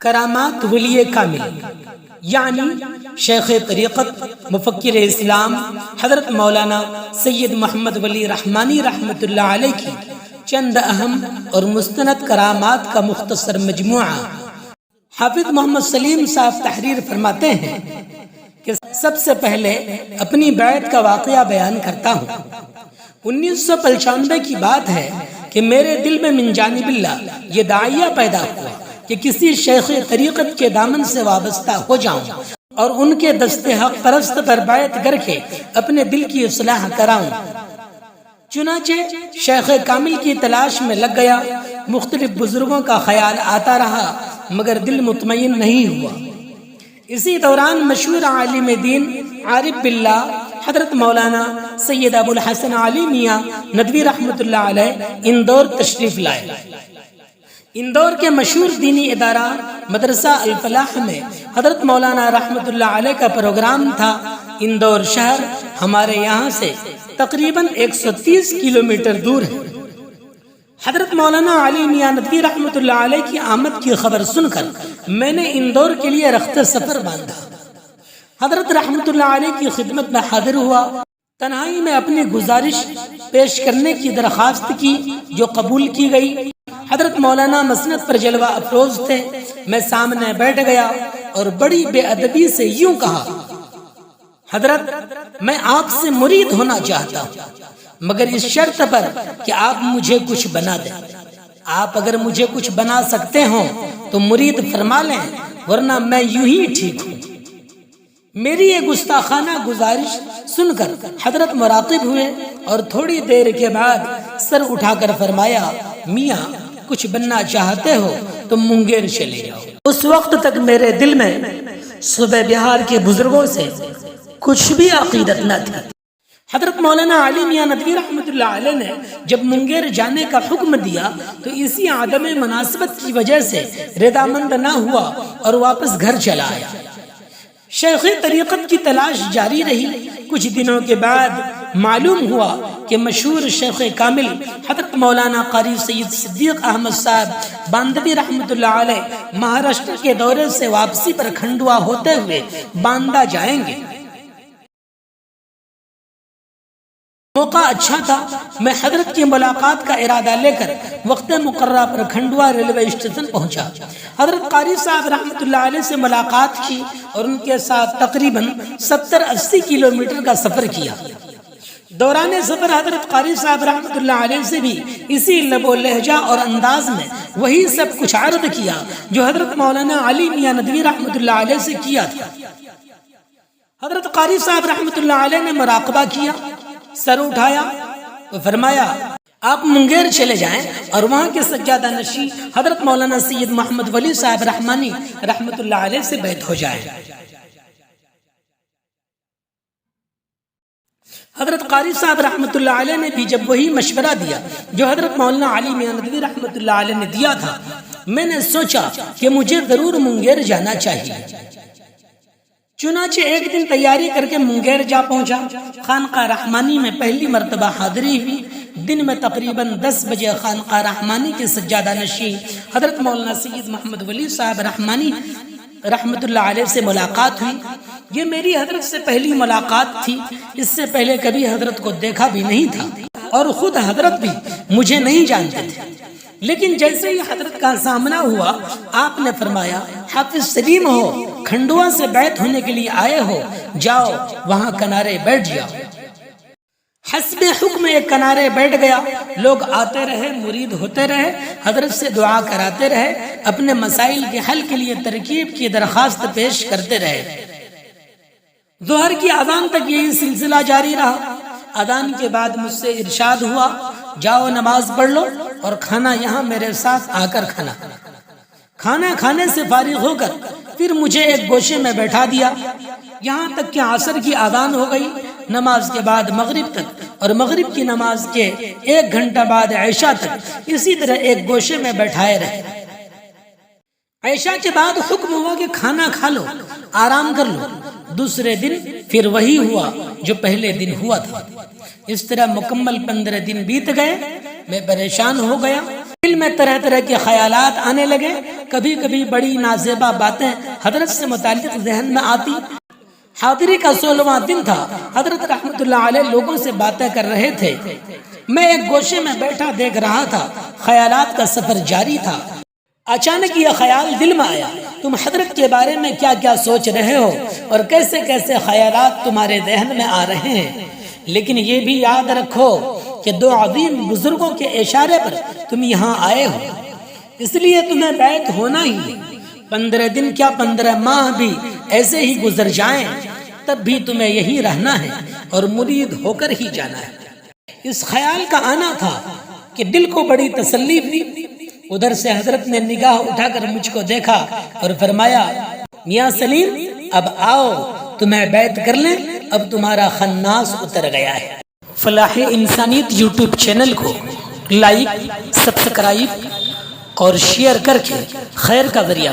کرامات ولی کامل یعنی شیخ طریقت مفکر اسلام حضرت مولانا سید محمد ولی رحمانی رحمۃ اللہ علیہ کی چند اہم اور مستند کرامات کا مختصر مجموعہ۔ حافظ محمد سلیم صاحب تحریر فرماتے ہیں کہ سب سے پہلے اپنی بیعت کا واقعہ بیان کرتا ہوں۔ 1995 کی بات ہے کہ میرے دل میں من جانب اللہ یہ داعیہ پیدا ہوا کہ کسی شیخ طریقت کے دامن سے وابستہ ہو جاؤں اور ان کے دست حق پرست پر بیعت کر کے اپنے دل کی اصلاح کراؤں۔ چنانچہ شیخ کامل کی تلاش میں لگ گیا، مختلف بزرگوں کا خیال آتا رہا مگر دل مطمئن نہیں ہوا۔ اسی دوران مشہور عالم دین عارف باللہ حضرت مولانا سید ابو الحسن علی میاں ندوی رحمۃ اللہ علیہ اندور تشریف لائے۔ اندور کے مشہور دینی ادارہ مدرسہ الفلاح میں حضرت مولانا رحمۃ اللہ علیہ کا پروگرام تھا۔ اندور شہر ہمارے یہاں سے تقریباً 130 کلومیٹر دور ہے۔ حضرت مولانا علی میاں ندوی رحمۃ اللہ علیہ کی آمد کی خبر سن کر میں نے اندور کے لیے رخت سفر باندھا۔ حضرت رحمۃ اللہ علیہ کی خدمت میں حاضر ہوا، تنہائی میں اپنی گزارش پیش کرنے کی درخواست کی جو قبول کی گئی۔ حضرت مولانا مسند پر جلوہ افروز تھے۔ میں سامنے بیٹھ گیا اور بڑی بے ادبی سے یوں کہا، حضرت میں آپ سے مرید ہونا چاہتا ہوں مگر اس شرط پر کہ آپ مجھے کچھ بنا دیں۔ آپ اگر مجھے کچھ بنا سکتے ہوں تو مرید فرما لیں ورنہ میں یوں ہی ٹھیک ہوں۔ میری یہ گستاخانہ گزارش سن کر حضرت مراقب ہوئے اور تھوڑی دیر کے بعد سر اٹھا کر فرمایا، میاں کچھ بننا چاہتے ہو تو منگیر چلے جاؤ۔ اس وقت تک میرے دل میں صوبہ بہار کے بزرگوں سے کچھ بھی عقیدت نہ تھی۔ حضرت مولانا علی میاں ندوی رحمۃ اللہ علیہ نے جب منگیر جانے کا حکم دیا تو اسی عدم مناسبت کی وجہ سے رضامند نہ ہوا اور واپس گھر چلا آیا۔ شیخ طریقت کی تلاش جاری رہی۔ کچھ دنوں کے بعد معلوم ہوا کہ مشہور شیخ کامل حضرت مولانا قاری سید صدیق احمد صاحب باندوی رحمۃ اللہ علیہ مہاراشٹر کے دورے سے واپسی پر کھنڈوا ہوتے ہوئے باندہ جائیں گے۔ موقع اچھا تھا، میں حضرت کی ملاقات کا ارادہ لے کر وقت مقررہ پر کھنڈوا ریلوے اسٹیشن پہنچا۔ حضرت قاری صاحب رحمۃ اللہ علیہ سے ملاقات کی اور ان کے ساتھ تقریباً 70-80 کلومیٹر کا سفر کیا۔ دوران سفر حضرت قاری صاحب رحمۃ اللہ علیہ سے بھی اسی لب و لہجہ اور انداز میں وہی سب کچھ عرض کیا جو حضرت مولانا علی میاں ندوی رحمۃ اللہ علیہ سے کیا تھا۔ حضرت قاری صاحب رحمۃ اللہ علیہ نے مراقبہ کیا، سر اٹھایا تو فرمایا، آپ منگیر چلے جائیں اور وہاں کے سجادہ نشین حضرت مولانا سید محمد ولی صاحب رحمانی رحمۃ اللہ علیہ سے بیعت ہو جائیں۔ حضرت قاری صاحب رحمۃ اللہ علیہ نے بھی جب وہی مشورہ دیا جو حضرت مولانا علی میاں ندوی رحمۃ اللہ علیہ نے دیا تھا، میں نے سوچا کہ مجھے ضرور منگیر جانا چاہیے۔ چنانچہ ایک دن تیاری کر کے منگیر جا پہنچا۔ خانقاہ رحمانی میں پہلی مرتبہ حاضری ہوئی۔ دن میں تقریباً 10 بجے خانقاہ رحمانی کے سجادہ نشین حضرت مولانا سید محمد ولی صاحب رحمانی رحمۃ اللہ علیہ سے ملاقات ہوئی۔ یہ میری حضرت سے پہلی ملاقات تھی، اس سے پہلے کبھی حضرت کو دیکھا بھی نہیں تھا اور خود حضرت بھی مجھے نہیں جانتے تھے۔ لیکن جیسے ہی حضرت کا سامنا ہوا، آپ نے فرمایا، حافظ سلیم ہو، کھنڈوا سے بیعت ہونے کے لیے آئے ہو، جاؤ وہاں کنارے بیٹھ جاؤ۔ حسب حکم ایک کنارے بیٹھ گیا۔ لوگ آتے رہے، مرید ہوتے رہے، حضرت سے دعا کراتے رہے، اپنے مسائل کے حل کے لیے ترکیب کی درخواست پیش کرتے رہے۔ ظہر کی اذان تک یہی سلسلہ جاری رہا۔ اذان کے بعد مجھ سے ارشاد ہوا، جاؤ نماز پڑھ لو اور کھانا یہاں میرے ساتھ آ کر کھانا۔ کھانا کھانے سے فارغ ہو کر پھر مجھے ایک گوشے میں بیٹھا دیا، یہاں تک کہ عصر کی اذان ہو گئی۔ نماز کے بعد مغرب تک اور مغرب کی نماز کے 1 گھنٹہ بعد عشاء تک اسی طرح ایک گوشے میں بیٹھائے رہے۔ عشاء کے بعد حکم ہوا کہ کھانا کھا لو، آرام کر لو۔ دوسرے دن پھر وہی ہوا جو پہلے دن ہوا تھا۔ اس طرح مکمل 15 دن بیت گئے۔ میں پریشان ہو گیا، دل میں طرح طرح کے خیالات آنے لگے۔ کبھی کبھی بڑی نازیبا باتیں حضرت سے متعلق ذہن میں آتی۔ حاضری کا 16واں دن تھا، حضرت رحمت اللہ علیہ لوگوں سے باتیں کر رہے تھے، میں ایک گوشے میں بیٹھا دیکھ رہا تھا، خیالات کا سفر جاری تھا۔ اچانک یہ خیال دل میں آیا، تم حضرت کے بارے میں کیا کیا سوچ رہے ہو اور کیسے کیسے خیالات تمہارے ذہن میں آ رہے ہیں، لیکن یہ بھی یاد رکھو کہ 2 عظیم بزرگوں کے اشارے پر تم یہاں آئے ہو، اس لیے تمہیں بیعت ہونا ہی ہے۔ 15 دن کیا 15 ماہ بھی ایسے ہی گزر جائیں تب بھی تمہیں یہی رہنا ہے اور مرید ہو کر ہی جانا ہے۔ اس خیال کا آنا تھا کہ دل کو بڑی تسلی ہوئی۔ ادھر سے حضرت نے نگاہ اٹھا کر مجھ کو دیکھا اور فرمایا، میاں سلیم اب آؤ تمہیں بیعت کر لیں، اب تمہارا خناس اتر گیا ہے۔ فلاح انسانیت یوٹیوب چینل کو لائک، سبسکرائب اور شیئر کر کے خیر کا ذریعہ